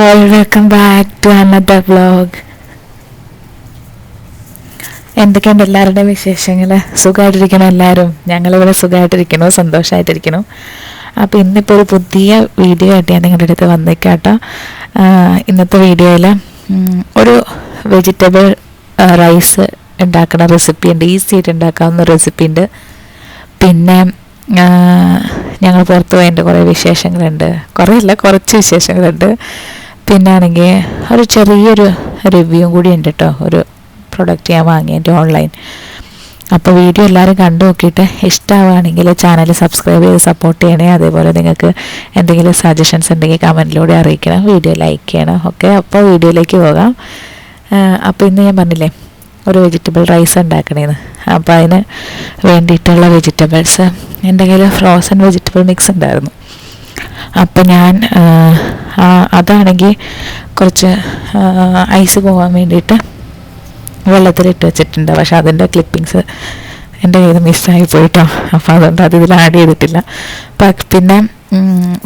all, welcome back to another vlog. എന്തൊക്കെയുണ്ട് എല്ലാവരുടെയും വിശേഷങ്ങൾ? സുഖമായിട്ടിരിക്കണം എല്ലാവരും. ഞങ്ങളിവിടെ സുഖമായിട്ടിരിക്കണു, സന്തോഷമായിട്ടിരിക്കണു. അപ്പോൾ ഇന്നിപ്പോൾ ഒരു പുതിയ വീഡിയോ ആയിട്ട് ഞാൻ നിങ്ങളുടെ അടുത്ത് വന്നേക്കാട്ടോ. ഇന്നത്തെ വീഡിയോയിൽ ഒരു വെജിറ്റബിൾ റൈസ് ഉണ്ടാക്കുന്ന റെസിപ്പി ഉണ്ട്, ഈസി ആയിട്ട് ഉണ്ടാക്കാവുന്ന റെസിപ്പി ഉണ്ട്. പിന്നെ ഞങ്ങൾ പുറത്ത് പോയതിൻ്റെ കുറേ വിശേഷങ്ങളുണ്ട്, കുറച്ച് വിശേഷങ്ങളുണ്ട്. പിന്നെ ആണെങ്കിൽ ഒരു ചെറിയൊരു റിവ്യൂ കൂടി ഉണ്ട് കേട്ടോ, ഒരു പ്രൊഡക്റ്റ് ഞാൻ വാങ്ങിയതിൻ്റെ ഓൺലൈൻ. അപ്പോൾ വീഡിയോ എല്ലാവരും കണ്ടു നോക്കിയിട്ട് ഇഷ്ടമാവുകയാണെങ്കിൽ ചാനൽ സബ്സ്ക്രൈബ് ചെയ്ത് സപ്പോർട്ട് ചെയ്യണേ. അതേപോലെ നിങ്ങൾക്ക് എന്തെങ്കിലും സജഷൻസ് ഉണ്ടെങ്കിൽ കമൻറ്റിലൂടെ അറിയിക്കണം, വീഡിയോ ലൈക്ക് ചെയ്യണം. ഓക്കെ, അപ്പോൾ വീഡിയോയിലേക്ക് പോകാം. അപ്പോൾ ഇന്ന് ഞാൻ പറഞ്ഞില്ലേ ഒരു വെജിറ്റബിൾ റൈസ് ഉണ്ടാക്കണേന്ന്. അപ്പോൾ അതിന് വേണ്ടിയിട്ടുള്ള വെജിറ്റബിൾസ് എൻ്റെ കയ്യിൽ ഫ്രോസൺ വെജിറ്റബിൾ മിക്സ് ഉണ്ടായിരുന്നു. അപ്പോൾ ഞാൻ അതാണെങ്കിൽ കുറച്ച് ഐസ് പോകാൻ വേണ്ടിയിട്ട് വെള്ളത്തിലിട്ട് വെച്ചിട്ടുണ്ട്. പക്ഷെ അതിൻ്റെ ക്ലിപ്പിങ്സ് എൻ്റെ കയ്യിൽ മിസ്സായി പോയിട്ടോ. അപ്പോൾ അതുകൊണ്ട് ഇതിൽ ആഡ് ചെയ്തിട്ടില്ല. പിന്നെ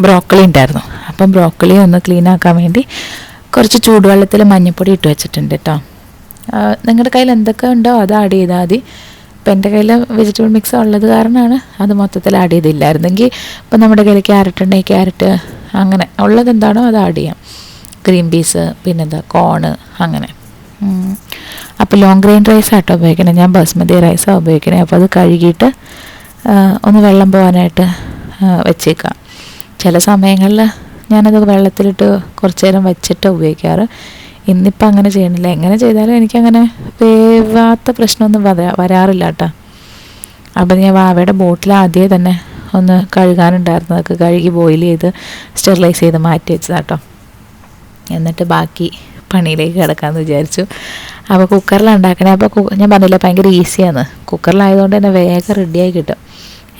ബ്രോക്കലി ഉണ്ടായിരുന്നു. അപ്പം ബ്രോക്കലി ഒന്ന് ക്ലീൻ ആക്കാൻ വേണ്ടി കുറച്ച് ചൂടുവെള്ളത്തിൽ മഞ്ഞൾപ്പൊടി ഇട്ട് വെച്ചിട്ടുണ്ട് കേട്ടോ. നിങ്ങളുടെ കയ്യിൽ എന്തൊക്കെ ഉണ്ടോ അത് ആഡ് ചെയ്താൽ മതി. ഇപ്പം എൻ്റെ കയ്യിൽ വെജിറ്റബിൾ മിക്സ് ഉള്ളത് കാരണമാണ് അത് മൊത്തത്തിൽ ആഡ് ചെയ്തില്ലായിരുന്നെങ്കിൽ ഇപ്പം നമ്മുടെ കയ്യിൽ ക്യാരറ്റ് ഉണ്ടെങ്കിൽ ക്യാരറ്റ്, അങ്ങനെ ഉള്ളത് എന്താണോ അത് ആഡ് ചെയ്യാം. ഗ്രീൻ പീസ്, പിന്നെന്താ കോണ്, അങ്ങനെ. അപ്പോൾ ലോങ് ഗ്രെയിൻ റൈസ് ആട്ടോ ഉപയോഗിക്കണേ, ഞാൻ ബസ്മതി റൈസാണ് ഉപയോഗിക്കണേ. അപ്പോൾ അത് കഴുകിയിട്ട് ഒന്ന് വെള്ളം പോകാനായിട്ട് വെച്ചേക്കാം. ചില സമയങ്ങളിൽ ഞാനത് വെള്ളത്തിലിട്ട് കുറച്ച് നേരം വെച്ചിട്ട് ഉപയോഗിക്കാറ്. ഇന്നിപ്പോൾ അങ്ങനെ ചെയ്യണില്ല. എങ്ങനെ ചെയ്താലും എനിക്കങ്ങനെ വേവാത്ത പ്രശ്നമൊന്നും വരാറില്ല കേട്ടോ. അപ്പം ഞാൻ വാവയുടെ ബോട്ടിൽ ആദ്യമേ തന്നെ ഒന്ന് കഴുകാനുണ്ടായിരുന്നു, അതൊക്കെ കഴുകി ബോയിൽ ചെയ്ത് സ്റ്റെറിലൈസ് ചെയ്ത് മാറ്റി വെച്ചതാട്ടോ. എന്നിട്ട് ബാക്കി പണിയിലേക്ക് കിടക്കാമെന്ന് വിചാരിച്ചു. അപ്പോൾ കുക്കറിലാണ് ഉണ്ടാക്കണേ. അപ്പോൾ ഞാൻ പറഞ്ഞില്ല ഭയങ്കര ഈസിയാണ്. കുക്കറിലായതുകൊണ്ട് തന്നെ വേഗം റെഡിയായി കിട്ടും.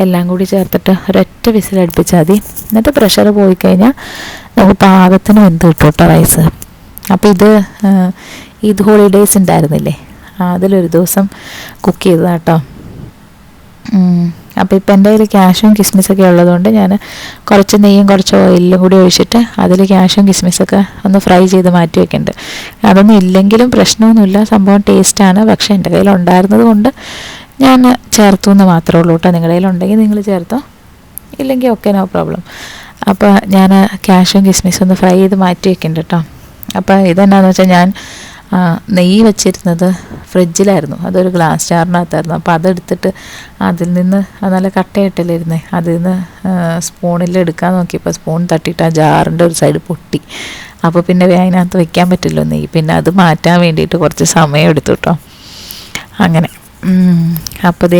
എല്ലാം കൂടി ചേർത്തിട്ട് ഒരൊറ്റ വിസിലടുപ്പിച്ചാൽ മതി. എന്നിട്ട് പ്രഷർ പോയി കഴിഞ്ഞാൽ നമുക്ക് പാകത്തിന് വെന്ത് കിട്ടും കേട്ടോ റൈസ്. അപ്പോൾ ഇത് ഹോളിഡേയ്സ് ഉണ്ടായിരുന്നില്ലേ, അതിലൊരു ദിവസം കുക്ക് ചെയ്തതാണ് കേട്ടോ. അപ്പോൾ ഇപ്പം എൻ്റെ കയ്യിൽ ക്യാഷും കിസ്മിസൊക്കെ ഉള്ളതുകൊണ്ട് ഞാൻ കുറച്ച് നെയ്യും കുറച്ച് ഓയിലും കൂടി ഒഴിച്ചിട്ട് അതിൽ ക്യാഷും കിസ്മിസൊക്കെ ഒന്ന് ഫ്രൈ ചെയ്ത് മാറ്റി വെക്കുന്നുണ്ട്. അതൊന്നും ഇല്ലെങ്കിലും പ്രശ്നമൊന്നുമില്ല, സംഭവം ടേസ്റ്റാണ്. പക്ഷേ എൻ്റെ കയ്യിൽ ഉണ്ടായിരുന്നത് കൊണ്ട് ഞാൻ ചേർത്തു എന്ന് മാത്രമേ ഉള്ളൂ കേട്ടോ. നിങ്ങളുടെ കയ്യിലുണ്ടെങ്കിൽ നിങ്ങൾ ചേർത്തോ, ഇല്ലെങ്കിൽ ഓക്കെ, നോ പ്രോബ്ലം. അപ്പോൾ ഞാൻ ക്യാഷും കിസ്മിസും ഒന്ന് ഫ്രൈ ചെയ്ത് മാറ്റി വെക്കുന്നുണ്ട് കേട്ടോ. അപ്പോൾ ഇതെന്നാന്ന് വെച്ചാൽ ഞാൻ നെയ്യ് വെച്ചിരുന്നത് ഫ്രിഡ്ജിലായിരുന്നു, അതൊരു ഗ്ലാസ് ജാറിനകത്തായിരുന്നു. അപ്പോൾ അതെടുത്തിട്ട് അതിൽ നിന്ന് നല്ല കട്ടയായിട്ടല്ലായിരുന്നേ, അതിൽ നിന്ന് സ്പൂണിൽ എടുക്കാൻ നോക്കിയപ്പോൾ സ്പൂൺ തട്ടിയിട്ട് ആ ജാറിൻ്റെ ഒരു സൈഡ് പൊട്ടി. അപ്പോൾ പിന്നെ അതിനകത്ത് വെക്കാൻ പറ്റില്ലോ നെയ്യ്. പിന്നെ അത് മാറ്റാൻ വേണ്ടിയിട്ട് കുറച്ച് സമയം എടുത്തു കേട്ടോ. അങ്ങനെ അപ്പോൾ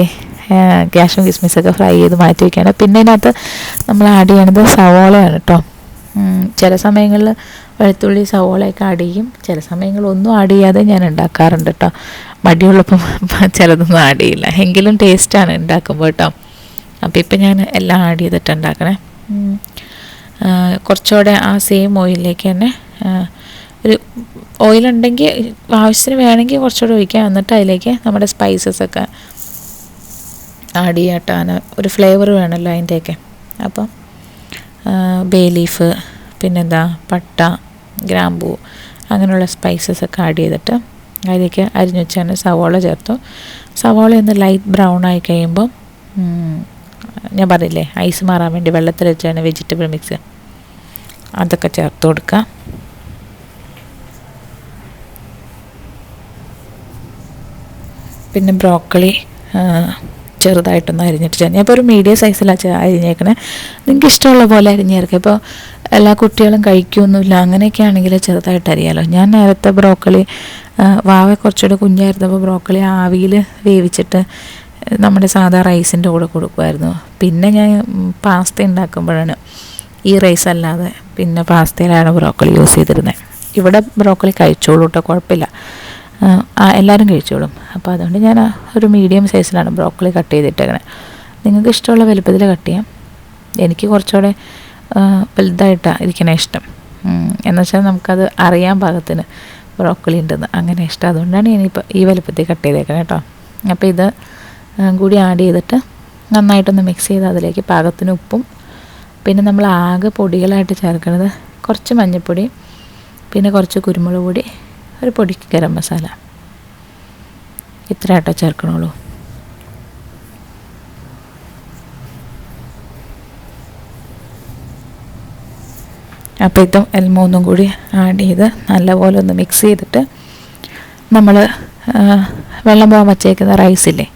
ക്യാഷും കിസ്മിസൊക്കെ ഫ്രൈ ചെയ്ത് മാറ്റി വയ്ക്കുകയാണ്. പിന്നെ ഇതിനകത്ത് നമ്മൾ ആഡ് ചെയ്യണത് സവോളയാണ് കേട്ടോ. ചില സമയങ്ങളിൽ വെളുത്തുള്ളി സവോളയൊക്കെ ആഡ് ചെയ്യും, ചില സമയങ്ങളിൽ ഒന്നും ആഡ് ചെയ്യാതെ ഞാൻ ഉണ്ടാക്കാറുണ്ട് കേട്ടോ. മടിയുള്ളപ്പം ചിലതൊന്നും ആഡ് ചെയ്യില്ല, എങ്കിലും ടേസ്റ്റാണ് ഉണ്ടാക്കുമ്പോൾ കേട്ടോ. അപ്പോൾ ഇപ്പം ഞാൻ എല്ലാം ആഡ് ചെയ്തിട്ട് ഉണ്ടാക്കണേ. കുറച്ചുകൂടെ ആ സെയിം ഓയിലിലേക്ക് തന്നെ ഒരു ഓയിലുണ്ടെങ്കിൽ ആവശ്യത്തിന് വേണമെങ്കിൽ കുറച്ചുകൂടെ ഒഴിക്കാം. എന്നിട്ട് അതിലേക്ക് നമ്മുടെ സ്പൈസസൊക്കെ ആഡ് ചെയ്യാട്ടാൻ ഒരു ഫ്ലേവർ വേണമല്ലോ അതിൻ്റെയൊക്കെ. അപ്പം ബേ ലീഫ്, പിന്നെന്താ പട്ട, ഗ്രാമ്പൂ, അങ്ങനെയുള്ള സ്പൈസസൊക്കെ ആഡ് ചെയ്തിട്ട് അതിലേക്ക് അരിഞ്ഞു വെച്ചാണ് സവോള ചേർത്തു. സവോള ഒന്ന് ലൈറ്റ് ബ്രൗൺ ആയി കഴിയുമ്പോൾ ഞാൻ പറഞ്ഞില്ലേ ഐസ് മാറാൻ വേണ്ടി വെള്ളത്തിൽ വെച്ചാണ് വെജിറ്റബിൾ മിക്സ്, അതൊക്കെ ചേർത്ത് കൊടുക്കുക. പിന്നെ ബ്രോക്കലി ചെറുതായിട്ടൊന്ന് അരിഞ്ഞിട്ട് ഞാൻ ഇപ്പോൾ ഒരു മീഡിയം സൈസിലാണ് അരിഞ്ഞേക്കണേ. നിങ്ങൾക്ക് ഇഷ്ടമുള്ള പോലെ അരിഞ്ഞേർക്കുക. ഇപ്പോൾ എല്ലാ കുട്ടികളും കഴിക്കുമൊന്നുമില്ല, അങ്ങനെയൊക്കെ ആണെങ്കിൽ ചെറുതായിട്ട് അരിയാലോ. ഞാൻ നേരത്തെ ബ്രോക്കലി വാവ കുറച്ചുകൂടെ കുഞ്ഞായിരുന്നപ്പോൾ ബ്രോക്കലി ആവിയിൽ വേവിച്ചിട്ട് നമ്മുടെ സാധാ റൈസിൻ്റെ കൂടെ കൊടുക്കുമായിരുന്നു. പിന്നെ ഞാൻ പാസ്ത ഉണ്ടാക്കുമ്പോഴാണ് ഈ റൈസ് അല്ലാതെ പിന്നെ പാസ്തയിലാണ് ബ്രോക്കലി യൂസ് ചെയ്തിരുന്നത്. ഇവിടെ ബ്രോക്കലി കഴിച്ചോളൂ കേട്ടോ, കുഴപ്പമില്ല, എല്ലാവരും കഴിച്ചോളും. അപ്പോൾ അതുകൊണ്ട് ഞാൻ ഒരു മീഡിയം സൈസിലാണ് ബ്രോക്കലി കട്ട് ചെയ്തിട്ടേക്കണേ. നിങ്ങൾക്ക് ഇഷ്ടമുള്ള വലുപ്പത്തിൽ കട്ട് ചെയ്യാം. എനിക്ക് കുറച്ചുകൂടെ വലുതായിട്ടാണ് ഇരിക്കണേ ഇഷ്ടം. എന്നുവെച്ചാൽ നമുക്കത് അറിയാൻ പാകത്തിന് ബ്രോക്കലി ഉണ്ടെന്ന്, അങ്ങനെ ഇഷ്ടം. അതുകൊണ്ടാണ് ഞാനിപ്പോൾ ഈ വലുപ്പത്തിൽ കട്ട് ചെയ്തേക്കണേ കേട്ടോ. അപ്പോൾ ഇത് കൂടി ആഡ് ചെയ്തിട്ട് നന്നായിട്ടൊന്ന് മിക്സ് ചെയ്ത് അതിലേക്ക് പാകത്തിന് ഉപ്പും, പിന്നെ നമ്മൾ ആകെ പൊടികളായിട്ട് ചേർക്കുന്നത് കുറച്ച് മഞ്ഞൾപ്പൊടി, പിന്നെ കുറച്ച് കുരുമുളക് പൊടി, ഒരു പൊടിക്ക് ഗരം മസാല, ഇത്ര ആട്ടോ ചേർക്കണുള്ളൂ. അപ്പോൾ ഇതും മൂന്നും കൂടി ആഡ് ചെയ്ത് നല്ലപോലെ ഒന്ന് മിക്സ് ചെയ്തിട്ട് നമ്മൾ വെള്ളം പോകാൻ വച്ചേക്കുന്ന റൈസില്ലേ,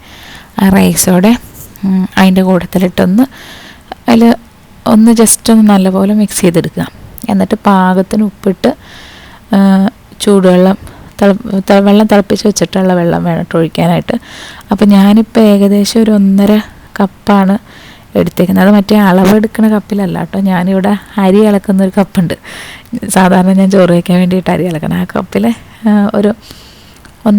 ആ റൈസോടെ അതിൻ്റെ കൂട്ടത്തിലിട്ടൊന്ന് അതിൽ ഒന്ന് ജസ്റ്റ് ഒന്ന് നല്ലപോലെ മിക്സ് ചെയ്തെടുക്കുക. എന്നിട്ട് പാകത്തിന് ഉപ്പിട്ട് ചൂടുവെള്ളം വെള്ളം തിളപ്പിച്ച് വെച്ചിട്ടുള്ള വെള്ളം വേണം ഒഴിക്കാനായിട്ട്. അപ്പോൾ ഞാനിപ്പോൾ ഏകദേശം ഒരു 1.5 കപ്പാണ് എടുത്തേക്കുന്നത്. അത് മറ്റേ അളവെടുക്കുന്ന കപ്പിലല്ല കേട്ടോ, ഞാനിവിടെ അരി ഇളക്കുന്നൊരു കപ്പുണ്ട്. സാധാരണ ഞാൻ ചോറ് വയ്ക്കാൻ വേണ്ടിയിട്ട് അരി ഇളക്കണം. ആ കപ്പിൽ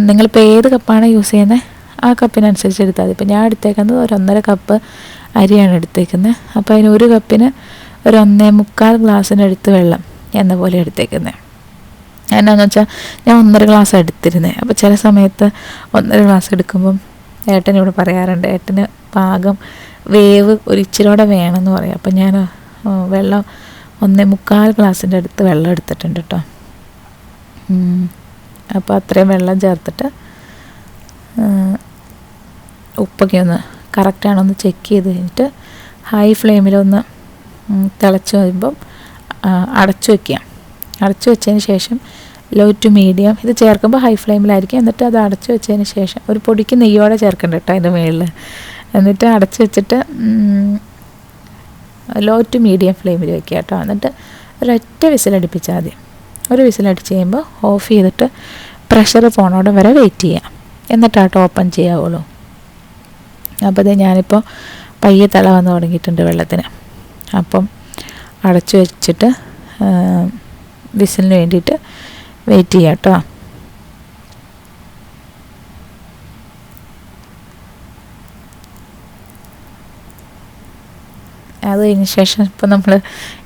നിങ്ങളിപ്പോൾ ഏത് കപ്പാണ് യൂസ് ചെയ്യുന്നത് ആ കപ്പിനനുസരിച്ച് എടുത്താൽ മതി. ഇപ്പോൾ ഞാൻ എടുത്തേക്കുന്നത് ഒരു 1.5 കപ്പ് അരിയാണ് എടുത്തേക്കുന്നത്. അപ്പോൾ അതിന് 1 കപ്പിന് ഒരു 1.25 ഗ്ലാസ്സിനടുത്ത് വെള്ളം എന്ന പോലെ എടുത്തേക്കുന്നത്. എന്നാന്ന് വെച്ചാൽ ഞാൻ 1.5 ഗ്ലാസ് എടുത്തിരുന്നത്. അപ്പോൾ ചില സമയത്ത് 1.5 ഗ്ലാസ് എടുക്കുമ്പം ഏട്ടനിവിടെ പറയാറുണ്ട്, ഏട്ടന് പാകം വേവ് ഒരു ഇച്ചിരിയോടെ വേണമെന്ന് പറയും. അപ്പം ഞാൻ വെള്ളം 1.25 ഗ്ലാസിൻ്റെ അടുത്ത് വെള്ളം എടുത്തിട്ടുണ്ട് കേട്ടോ. അപ്പോൾ അത്രയും വെള്ളം ചേർത്തിട്ട് ഉപ്പൊക്കെ ഒന്ന് കറക്റ്റാണൊന്ന് ചെക്ക് ചെയ്ത് കഴിഞ്ഞിട്ട് ഹൈ ഫ്ലെയിമിലൊന്ന് തിളച്ച് വരുമ്പം അടച്ചു വയ്ക്കുക. അടച്ചു വെച്ചതിന് ശേഷം ലോ ടു മീഡിയം, ഇത് ചേർക്കുമ്പോൾ ഹൈ ഫ്ലെയിമിലായിരിക്കും. എന്നിട്ട് അത് അടച്ചു വെച്ചതിന് ശേഷം ഒരു പൊടിക്ക് നെയ്യോടെ ചേർക്കണ്ട കേട്ടോ അതിൻ്റെ മുകളിൽ. എന്നിട്ട് അടച്ചു വെച്ചിട്ട് ലോ ടു മീഡിയം ഫ്ലെയിമിൽ വയ്ക്കുക കേട്ടോ. എന്നിട്ട് ഒരൊറ്റ വിസിലടിപ്പിച്ചാൽ മതി. ഒരു വിസിലടിച്ച് കഴിയുമ്പോൾ ഓഫ് ചെയ്തിട്ട് പ്രഷർ പോണോടെ വരെ വെയിറ്റ് ചെയ്യാം. എന്നിട്ടാട്ടോ ഓപ്പൺ ചെയ്യാവുള്ളൂ. അപ്പോൾ ഇത് ഞാനിപ്പോൾ പയ്യെ തള വന്ന് തുടങ്ങിയിട്ടുണ്ട് വെള്ളത്തിന്. അപ്പം അടച്ചു വെച്ചിട്ട് വിസിലിന് വേണ്ടിയിട്ട് വെയിറ്റ് ചെയ്യാം കേട്ടോ. അത് കഴിഞ്ഞ ശേഷം ഇപ്പോൾ നമ്മൾ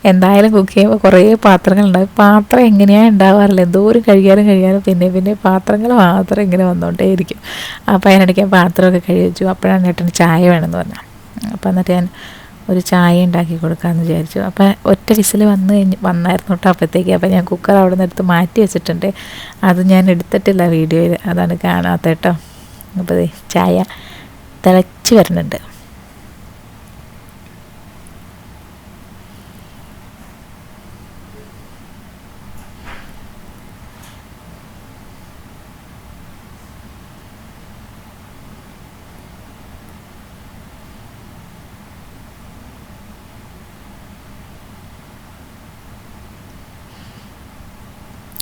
എന്തായാലും കുക്ക് ചെയ്യുമ്പോൾ കുറേ പാത്രങ്ങളുണ്ടാവും. പാത്രം എങ്ങനെയാണ് ഉണ്ടാവാറില്ല, എന്തോരം കഴിയാനും പിന്നെ പാത്രങ്ങൾ മാത്രം ഇങ്ങനെ വന്നുകൊണ്ടേയിരിക്കും. അപ്പോൾ അതിനിടയ്ക്ക് പാത്രമൊക്കെ കഴുകി വെച്ചു. അപ്പോഴാണ് ഏട്ടന് ചായ വേണമെന്ന് പറഞ്ഞത്. അപ്പോൾ എന്നിട്ട് ഞാൻ ഒരു ചായ ഉണ്ടാക്കി കൊടുക്കാമെന്ന് വിചാരിച്ചു. അപ്പോൾ ഒറ്റ വിസിൽ വന്നായിരുന്നു കേട്ടോ അപ്പോഴത്തേക്ക്. അപ്പോൾ ഞാൻ കുക്കർ അവിടെ നിന്ന് എടുത്ത് മാറ്റി വെച്ചിട്ടുണ്ട്. അത് ഞാൻ എടുത്തിട്ടില്ല വീഡിയോയിൽ, അതാണ് കാണാത്ത കേട്ടോ. അപ്പോൾ ചായ തിളച്ച് വരുന്നുണ്ട്.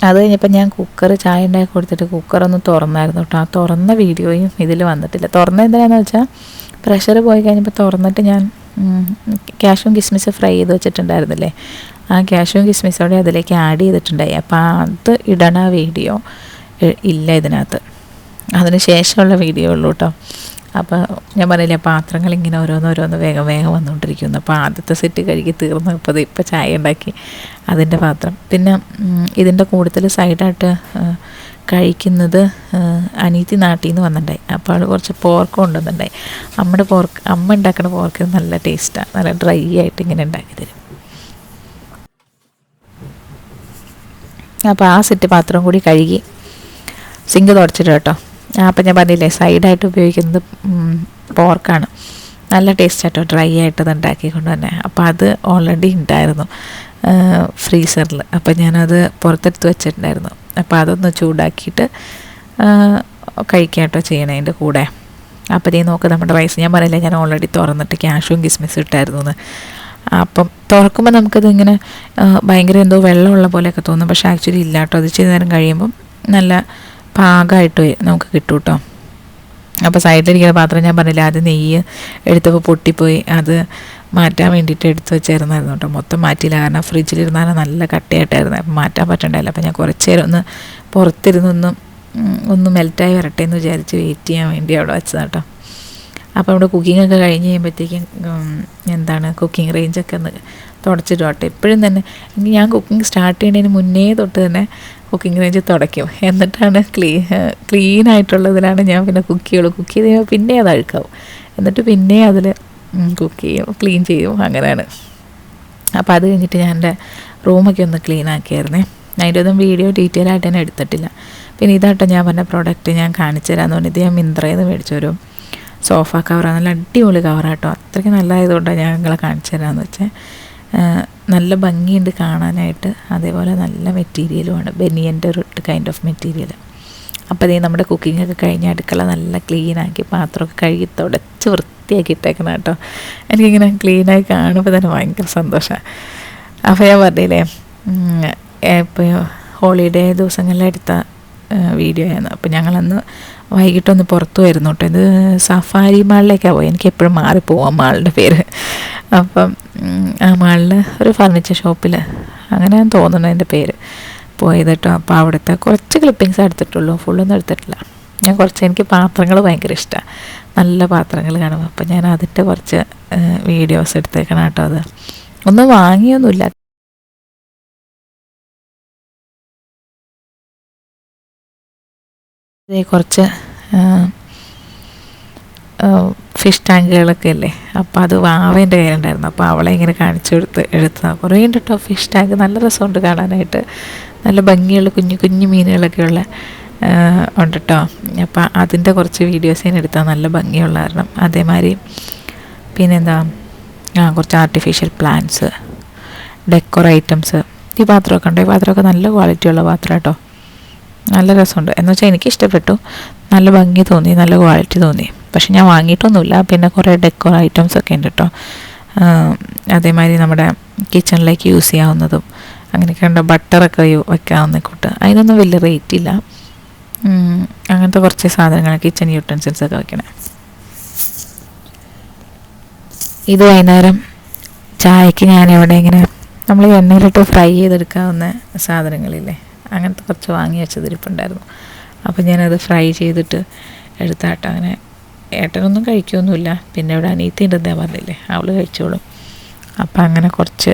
അത് കഴിഞ്ഞപ്പോൾ ഞാൻ കുക്കർ ചായ ഉണ്ടാക്കി കൊടുത്തിട്ട് കുക്കറൊന്ന് തുറന്നായിരുന്നു കേട്ടോ. ആ തുറന്ന വീഡിയോയും ഇതിൽ വന്നിട്ടില്ല. തുറന്ന എന്തിനാണെന്ന് വെച്ചാൽ പ്രഷർ പോയി കഴിഞ്ഞപ്പോൾ തുറന്നിട്ട് ഞാൻ കാഷ്യൂം കിസ്മിസ് ഫ്രൈ ചെയ്ത് വെച്ചിട്ടുണ്ടായിരുന്നില്ലേ, ആ കാഷ്യൂം കിസ്മിസോടെ അതിലേക്ക് ആഡ് ചെയ്തിട്ടുണ്ടായി. അപ്പോൾ അത് ഇടണ വീഡിയോ ഇല്ല ഇതിനകത്ത്. അതിന് ശേഷമുള്ള വീഡിയോ ഉള്ളൂ കേട്ടോ. അപ്പോൾ ഞാൻ പറഞ്ഞില്ലേ പാത്രങ്ങൾ ഇങ്ങനെ ഓരോന്ന് വേഗം വന്നുകൊണ്ടിരിക്കുന്നു. അപ്പോൾ ആദ്യത്തെ സെറ്റ് കഴുകി തീർന്നു. ഇപ്പോൾ ചായ ഉണ്ടാക്കി അതിൻ്റെ പാത്രം. പിന്നെ ഇതിൻ്റെ കൂടുതൽ സൈഡായിട്ട് കഴിക്കുന്നത് അനീതി നാട്ടിൽ നിന്ന് വന്നിട്ടുണ്ടായി. അപ്പോൾ അവൾ കുറച്ച് പോർക്ക് കൊണ്ടുവന്നിട്ടുണ്ടായി. അമ്മ ഉണ്ടാക്കുന്ന പോർക്ക് നല്ല ടേസ്റ്റാണ്, നല്ല ഡ്രൈ ആയിട്ട് ഇങ്ങനെ ഉണ്ടാക്കി തരും. അപ്പോൾ ആ സെറ്റ് പാത്രം കൂടി കഴുകി സിങ്ക് തുടച്ചിട്ട് കേട്ടോ. അപ്പം ഞാൻ പറഞ്ഞില്ലേ സൈഡായിട്ട് ഉപയോഗിക്കുന്നത് പോർക്കാണ്. നല്ല ടേസ്റ്റ് ആയിട്ടോ, ഡ്രൈ ആയിട്ടത് ഉണ്ടാക്കിക്കൊണ്ട് തന്നെ. അപ്പോൾ അത് ഓൾറെഡി ഉണ്ടായിരുന്നു ഫ്രീസറിൽ. അപ്പോൾ ഞാനത് പുറത്തെടുത്ത് വെച്ചിട്ടുണ്ടായിരുന്നു. അപ്പോൾ അതൊന്ന് ചൂടാക്കിയിട്ട് കഴിക്കാം കേട്ടോ ചെയ്യണേ അതിൻ്റെ കൂടെ. അപ്പോൾ നീ നോക്ക് നമ്മുടെ റൈസ് ഞാൻ പറഞ്ഞില്ലേ ഞാൻ ഓൾറെഡി തുറന്നിട്ട് കാഷ്യൂം കിസ്മിസ് ഇട്ടായിരുന്നു എന്ന്. അപ്പം തുറക്കുമ്പോൾ നമുക്കത് ഇങ്ങനെ ഭയങ്കര എന്തോ വെള്ളമുള്ള പോലെയൊക്കെ തോന്നും. പക്ഷേ ആക്ച്വലി ഇല്ല കേട്ടോ. അത് ഇച്ചിരി നേരം കഴിയുമ്പം നല്ല പാകമായിട്ട് നമുക്ക് കിട്ടും കേട്ടോ. അപ്പോൾ സൈഡിലിരിക്കുന്ന പാത്രം ഞാൻ പറഞ്ഞില്ല അത് നെയ്യ് എടുത്തപ്പോൾ പൊട്ടിപ്പോയി. അത് മാറ്റാൻ വേണ്ടിയിട്ട് എടുത്ത് വെച്ചായിരുന്നായിരുന്നു കേട്ടോ. മൊത്തം മാറ്റിയില്ല, കാരണം ഫ്രിഡ്ജിലിരുന്നാലും നല്ല കട്ടയായിട്ടായിരുന്നു. അപ്പം മാറ്റാൻ പറ്റണ്ടായില്ല. അപ്പോൾ ഞാൻ കുറച്ച് നേരം ഒന്ന് മെൽറ്റായി വരട്ടെ എന്ന് വിചാരിച്ച് വെയിറ്റ് ചെയ്യാൻ വേണ്ടി അവിടെ വെച്ചതാണ് കേട്ടോ. അപ്പോൾ നമ്മുടെ കുക്കിങ്ങൊക്കെ കഴിഞ്ഞ് കഴിയുമ്പോഴത്തേക്കും കുക്കിംഗ് റേഞ്ചൊക്കെ ഒന്ന് തുടച്ചിട്ട് കേട്ടോ. എപ്പോഴും തന്നെ ഞാൻ കുക്കിംഗ് സ്റ്റാർട്ട് ചെയ്യുന്നതിന് മുന്നേ തൊട്ട് തന്നെ കുക്കിംഗ് റേഞ്ച് തുടയ്ക്കും. എന്നിട്ടാണ് ക്ലീനായിട്ടുള്ളതിലാണ് ഞാൻ പിന്നെ കുക്ക് ചെയ്യുള്ളൂ. കുക്ക് ചെയ്ത് കഴിയുമ്പോൾ പിന്നെ അത് അഴുക്കാവും. എന്നിട്ട് പിന്നെ അതിൽ കുക്ക് ചെയ്യും, ക്ലീൻ ചെയ്യും, അങ്ങനെയാണ്. അപ്പോൾ അത് കഴിഞ്ഞിട്ട് ഞാൻ എൻ്റെ റൂമൊക്കെ ഒന്ന് ക്ലീൻ ആക്കിയായിരുന്നേ. അതിൻ്റെ ഒന്നും വീഡിയോ ഡീറ്റെയിൽ ആയിട്ട് തന്നെ എടുത്തിട്ടില്ല. പിന്നെ ഇതാട്ടോ ഞാൻ പറഞ്ഞ പ്രോഡക്റ്റ് ഞാൻ കാണിച്ചു തരാമെന്ന് പറഞ്ഞു. ഇത് ഞാൻ മിന്ത്രയിൽ നിന്ന് മേടിച്ചൊരു സോഫ കവറാണ്. നല്ല അടിപൊളി കവറാട്ടോ. അത്രയ്ക്ക് നല്ലതായതുകൊണ്ടാണ് ഞാൻ നിങ്ങളെ കാണിച്ചു തരാമെന്ന് വെച്ചാൽ. നല്ല ഭംഗിയുണ്ട് കാണാനായിട്ട്, അതേപോലെ നല്ല മെറ്റീരിയലുമാണ്, ബനിയൻ്റെ ഒരു കൈൻഡ് ഓഫ് മെറ്റീരിയൽ. അപ്പോൾ അതേ നമ്മുടെ കുക്കിങ്ങൊക്കെ കഴിഞ്ഞ് അടുക്കള നല്ല ക്ലീനാക്കി പാത്രമൊക്കെ കഴുകി തുടച്ച് വൃത്തിയാക്കി ഇട്ടേക്കണം കേട്ടോ. എനിക്കിങ്ങനെ ക്ലീനായി കാണുമ്പോൾ തന്നെ ഭയങ്കര സന്തോഷമാണ്. അപ്പോൾ ഞാൻ പറഞ്ഞില്ലേ ഇപ്പോൾ ഹോളിഡേ ദിവസങ്ങളിലെടുത്ത വീഡിയോ ആയിരുന്നു. അപ്പോൾ ഞങ്ങളന്ന് വൈകിട്ടൊന്ന് പുറത്തു വരുന്നു കേട്ടോ. ഇത് സഫാരി മാളിലേക്കാണ് പോയി. എനിക്ക് എപ്പോഴും മാറിപ്പോവാം മാളിൻ്റെ പേര്. അപ്പം ആ മാളിൽ ഒരു ഫർണിച്ചർ ഷോപ്പിൽ അങ്ങനെ തോന്നുന്നു എൻ്റെ പേര് പോയത് കേട്ടോ. അപ്പോൾ അവിടുത്തെ കുറച്ച് ക്ലിപ്പിങ്സ് എടുത്തിട്ടുള്ളൂ, ഫുള്ളൊന്നും എടുത്തിട്ടില്ല. ഞാൻ കുറച്ച്, എനിക്ക് പാത്രങ്ങൾ ഭയങ്കര ഇഷ്ടമാണ്, നല്ല പാത്രങ്ങൾ കാണുമ്പോൾ. അപ്പോൾ ഞാൻ അതിൻ്റെ കുറച്ച് വീഡിയോസ് എടുത്തേക്കണം കേട്ടോ. അത് ഒന്നും വാങ്ങിയൊന്നുമില്ല. കുറച്ച് ഫിഷ് ടാങ്കുകളൊക്കെ അല്ലേ, അപ്പോൾ അത് വാവേൻ്റെ കയ്യിലുണ്ടായിരുന്നു. അപ്പോൾ അവളെ ഇങ്ങനെ കാണിച്ചു എടുത്തതാണ്. കുറേ ഉണ്ട് കേട്ടോ ഫിഷ് ടാങ്ക്. നല്ല രസമുണ്ട് കാണാനായിട്ട്. നല്ല ഭംഗിയുള്ള കുഞ്ഞു കുഞ്ഞു മീനുകളൊക്കെ ഉള്ള ഉണ്ട് കേട്ടോ. അപ്പോൾ അതിൻ്റെ കുറച്ച് വീഡിയോസ് ഞാൻ എടുത്താൽ നല്ല ഭംഗിയുള്ള കാരണം. അതേമാതിരി പിന്നെന്താ കുറച്ച് ആർട്ടിഫിഷ്യൽ പ്ലാന്റ്സ്, ഡെക്കോർ ഐറ്റംസ്. ഈ പാത്രമൊക്കെ ഉണ്ട്. ഈ പാത്രമൊക്കെ നല്ല ക്വാളിറ്റിയുള്ള പാത്രം കേട്ടോ. നല്ല രസമുണ്ട്. എന്ന് വെച്ചാൽ എനിക്ക് ഇഷ്ടപ്പെട്ടു, നല്ല ഭംഗി തോന്നി, നല്ല ക്വാളിറ്റി തോന്നി. പക്ഷെ ഞാൻ വാങ്ങിയിട്ടൊന്നുമില്ല. പിന്നെ കുറേ ഡെക്കോർ ഐറ്റംസ് ഒക്കെ ഉണ്ട് കേട്ടോ. അതേമാതിരി നമ്മുടെ കിച്ചണിലേക്ക് യൂസ് ചെയ്യാവുന്നതും അങ്ങനെയൊക്കെ ഉണ്ട്. ബട്ടറൊക്കെ വെക്കാവുന്ന കൂട്ട്. അതിനൊന്നും വലിയ റേറ്റ് ഇല്ല. അങ്ങനത്തെ കുറച്ച് സാധനങ്ങൾ, കിച്ചൺ യൂട്ടൻസിൽസ് ഒക്കെ വെക്കണേ. ഇത് വൈകുന്നേരം ചായക്ക് ഞാൻ എവിടെ ഇങ്ങനെ നമ്മൾ എണ്ണയിലിട്ട് ഫ്രൈ ചെയ്തെടുക്കാവുന്ന സാധനങ്ങളില്ലേ, അങ്ങനത്തെ കുറച്ച് വാങ്ങി വെച്ചതിരിപ്പുണ്ടായിരുന്നു. അപ്പോൾ ഞാനത് ഫ്രൈ ചെയ്തിട്ട് എടുത്താട്ടോ. അങ്ങനെ ഏട്ടനൊന്നും കഴിക്കുകയൊന്നുമില്ല. പിന്നെ ഇവിടെ അനീത്തിൻ്റെ എന്താ പറഞ്ഞില്ലേ, അവൾ കഴിച്ചോളും. അപ്പം അങ്ങനെ കുറച്ച്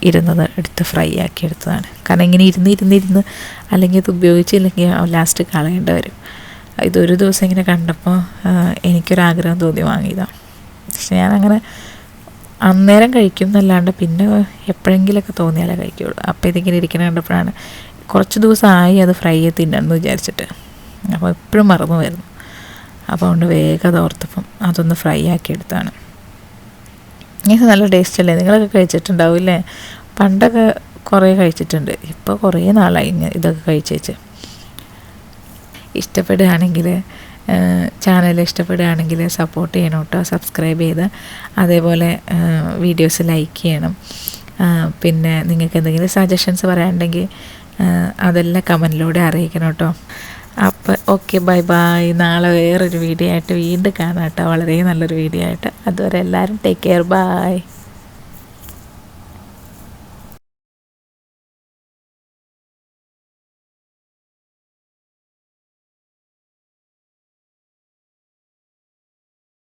ഇരുന്നത് എടുത്ത് ഫ്രൈ ആക്കി എടുത്തതാണ്. കാരണം ഇങ്ങനെ ഇരുന്ന് അല്ലെങ്കിൽ ഇത് ഉപയോഗിച്ചില്ലെങ്കിൽ ലാസ്റ്റ് കളയേണ്ടി വരും. ഇതൊരു ദിവസം ഇങ്ങനെ കണ്ടപ്പോൾ എനിക്കൊരാഗ്രഹം തോന്നി വാങ്ങിയതാണ്. പക്ഷെ ഞാനങ്ങനെ അന്നേരം കഴിക്കും എന്നല്ലാണ്ട് പിന്നെ എപ്പോഴെങ്കിലുമൊക്കെ തോന്നിയാലേ കഴിക്കുകയുള്ളൂ. അപ്പോൾ ഇതിങ്ങനെ ഇരിക്കണ കണ്ടപ്പോഴാണ് കുറച്ച് ദിവസമായി അത് ഫ്രൈ ചെയ്ത് തിന്നണമെന്ന് വിചാരിച്ചിട്ട്. അപ്പോൾ എപ്പോഴും മറന്നു വരുന്നു. അപ്പോൾ അതുകൊണ്ട് വേഗം അത് ഓർത്തപ്പം അതൊന്ന് ഫ്രൈ ആക്കി എടുത്താണ്. ഇങ്ങനെ നല്ല ടേസ്റ്റ് അല്ലേ? നിങ്ങളൊക്കെ കഴിച്ചിട്ടുണ്ടാവില്ലേ? പണ്ടൊക്കെ കുറേ കഴിച്ചിട്ടുണ്ട്. ഇപ്പോൾ കുറേ നാളായി ഇതൊക്കെ കഴിച്ചേച്ച്. ഇഷ്ടപ്പെടുകയാണെങ്കിൽ ചാനൽ ഇഷ്ടപ്പെടുകയാണെങ്കിൽ സപ്പോർട്ട് ചെയ്യണം കേട്ടോ. സബ്സ്ക്രൈബ് ചെയ്ത് അതേപോലെ വീഡിയോസ് ലൈക്ക് ചെയ്യണം. പിന്നെ നിങ്ങൾക്ക് എന്തെങ്കിലും സജഷൻസ് പറയാനുണ്ടെങ്കിൽ അതെല്ലാം കമൻറ്റിലൂടെ അറിയിക്കണം കേട്ടോ. അപ്പോൾ ഓക്കെ, ബൈ ബൈ. നാളെ വേറൊരു വീഡിയോ ആയിട്ട് വീണ്ടും കാണാം കേട്ടോ. വളരെ നല്ലൊരു വീഡിയോ ആയിട്ട്. അതുവരെ എല്ലാവരും ടേക്ക് കെയർ. ബൈ.